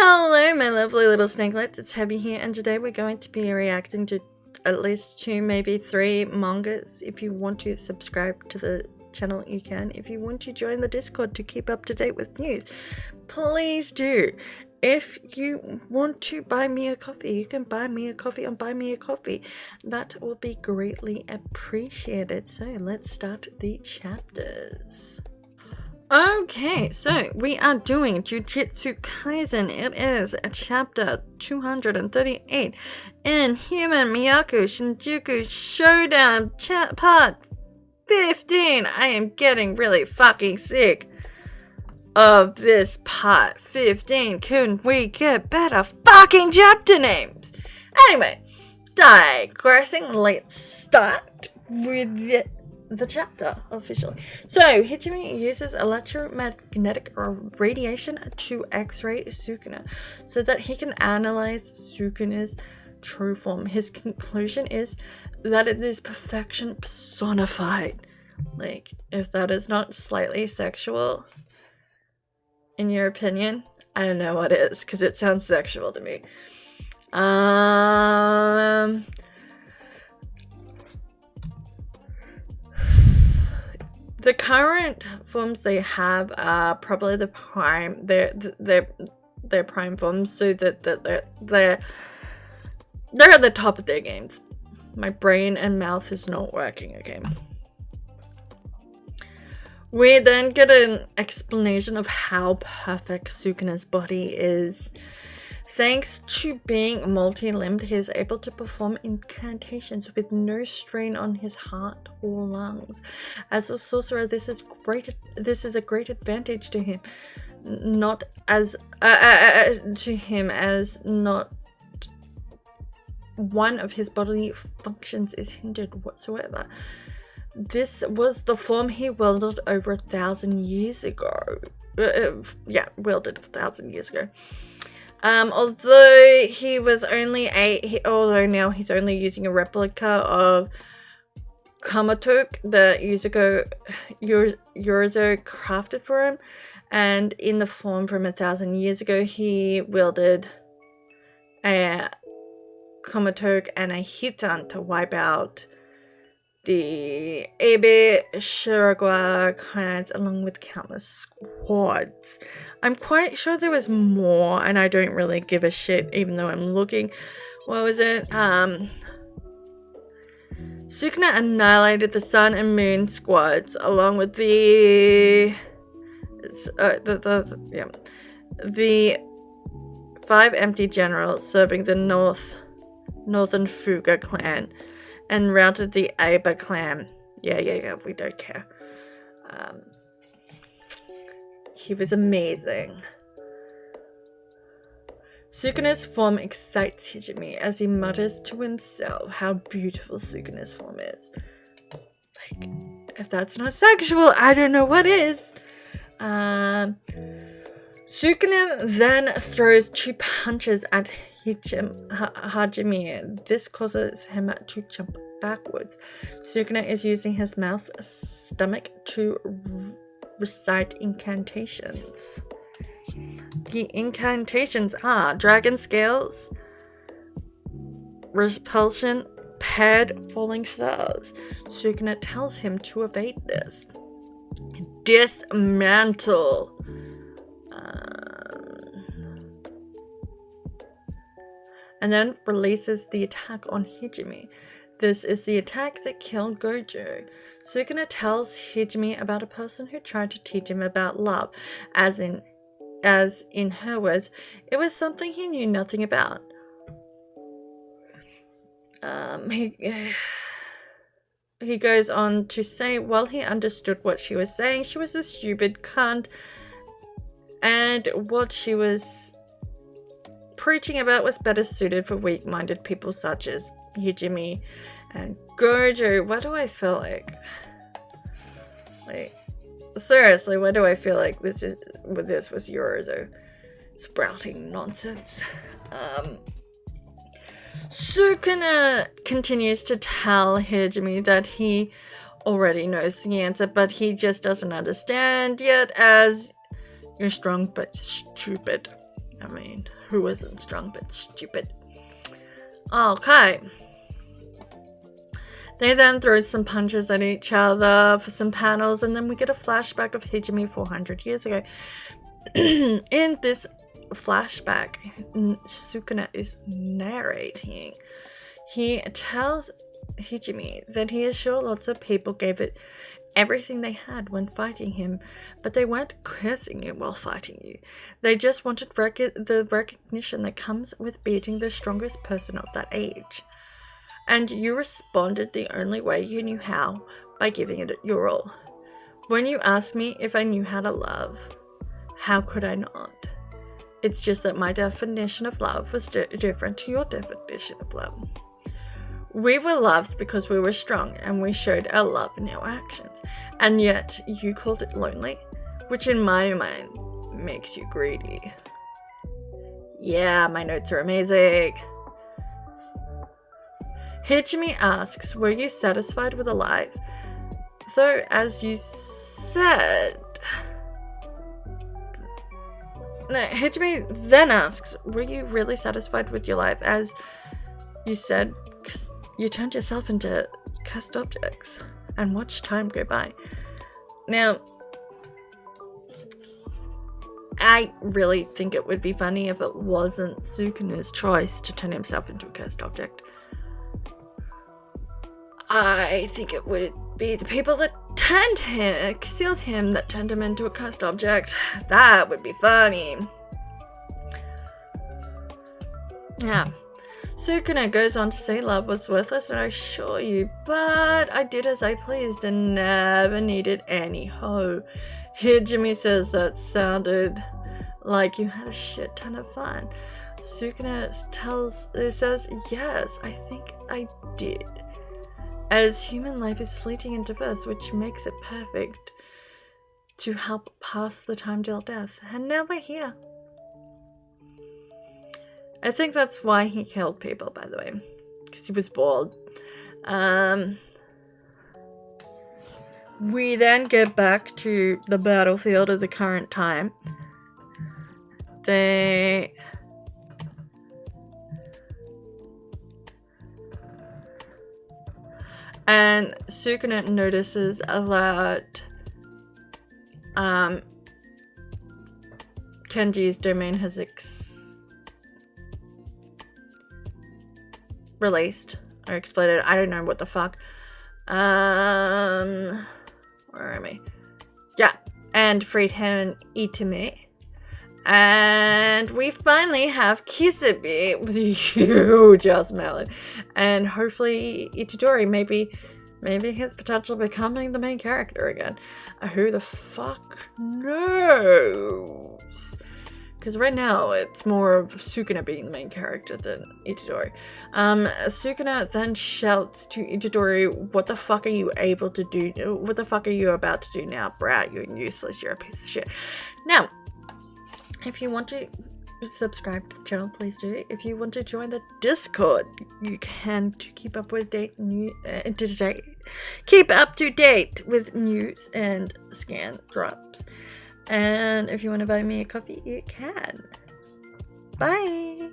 Hello, my lovely little snakelets. It's Hebi here, and today we're going to be reacting to at least 2, maybe 3 mangas. If you want to subscribe to the channel, you can. If you want to join the Discord to keep up to date with news, please do. If you want to buy me a coffee, you can buy me a coffee on Buy Me a Coffee. That will be greatly appreciated. So let's start the chapters. Okay, so we are doing Jujutsu Kaisen. It is chapter 238 in Human Miyako Shinjuku Showdown part 15. I am getting really fucking sick of this part 15. Couldn't we get better fucking chapter names? Anyway, digressing, let's start with the chapter officially. So Hijimi uses electromagnetic radiation to X-ray Sukuna so that he can analyze Sukuna's true form. His conclusion is that it is perfection personified. Like, if that is not slightly sexual in your opinion, I don't know what is, because it sounds sexual to me. The current forms they have are probably the prime. They're prime forms, so that they're at the top of their games. My brain and mouth is not working again. We then get an explanation of how perfect Sukuna's body is. Thanks to being multi-limbed, he is able to perform incantations with no strain on his heart or lungs. As a sorcerer, this is a great advantage to him. Not as not one of his bodily functions is hindered whatsoever. This was the form he wielded over 1,000 years ago. Wielded 1,000 years ago. Although he was only although now he's only using a replica of Kamatok that Yurizo crafted for him, and in the form from 1,000 years ago, he wielded a Kamatok and a Hitan to wipe out the Hebi Shirogwa clans along with countless squads. I'm quite sure there was more, and I don't really give a shit even though I'm looking. What was it? Sukuna annihilated the Sun and Moon squads along with the 5 empty generals serving the Northern Fuga clan, and routed the Aba clan. Yeah, we don't care. He was amazing. Sukuna's form excites Hijimi as he mutters to himself how beautiful Sukuna's form is. Like, if that's not sexual, I don't know what is. Sukuna then throws 2 punches at Hajime. This causes him to jump backwards. Sukuna is using his mouth stomach to recite incantations. The incantations are dragon scales, repulsion, paired falling stars. Sukuna tells him to evade this. Dismantle. And then releases the attack on Hijimi. This is the attack that killed Gojo. Sukuna tells Hijimi about a person who tried to teach him about love, as in her words, it was something he knew nothing about. He goes on to say, while he understood what she was saying, she was a stupid cunt, and what she was preaching about was better suited for weak-minded people such as Hijimi and Gojo. What do I feel like? Like, seriously, what do I feel like this was Yurizo sprouting nonsense? Sukuna continues to tell Hijimi that he already knows the answer, but he just doesn't understand yet, as you're strong but stupid. I mean, who isn't strong but stupid? Okay. They then throw some punches at each other for some panels, and then we get a flashback of Hijimi 400 years ago. In this flashback, Sukuna is narrating. He tells Hijimi that he is sure lots of people gave it everything they had when fighting him, but they weren't cursing you while fighting you. They just wanted the recognition that comes with beating the strongest person of that age. And you responded the only way you knew how, by giving it your all. When you asked me if I knew how to love, how could I not? It's just that my definition of love was different to your definition of love. We were loved because we were strong and we showed our love in our actions. And yet, you called it lonely, which in my mind makes you greedy. Yeah, my notes are amazing. Hijimi asks, were you satisfied with a life? Though, as you said... No, Hijimi then asks, were you really satisfied with your life? As you said, because you turned yourself into cursed objects and watched time go by. Now, I really think it would be funny if it wasn't Sukuna's choice to turn himself into a cursed object. I think it would be the people that concealed him that turned him into a cursed object. That would be funny. Yeah. Sukuna goes on to say love was worthless, and I assure you, but I did as I pleased and never needed any hoe. Hijimi says that sounded like you had a shit ton of fun. Sukuna says, yes, I think I did. As human life is fleeting and diverse, which makes it perfect to help pass the time till death. And now we're here. I think that's why he killed people, by the way. Because he was bored. We then get back to the battlefield of the current time. And Sukuna notices that Kenji's domain has released or exploded. I don't know what the fuck. Where am I? Yeah, and freed him and Itami. And we finally have Kisabi with a huge ass melon. And hopefully Itadori, maybe his potential becoming the main character again. Who the fuck knows? Because right now it's more of Sukuna being the main character than Itadori. Sukuna then shouts to Itadori, what the fuck are you able to do? What the fuck are you about to do now, brat? You're useless, you're a piece of shit. Now, if you want to subscribe to the channel, please do. If you want to join the Discord, you can, to keep up with keep up to date with news and scan drops. And if you want to buy me a coffee, you can. Bye.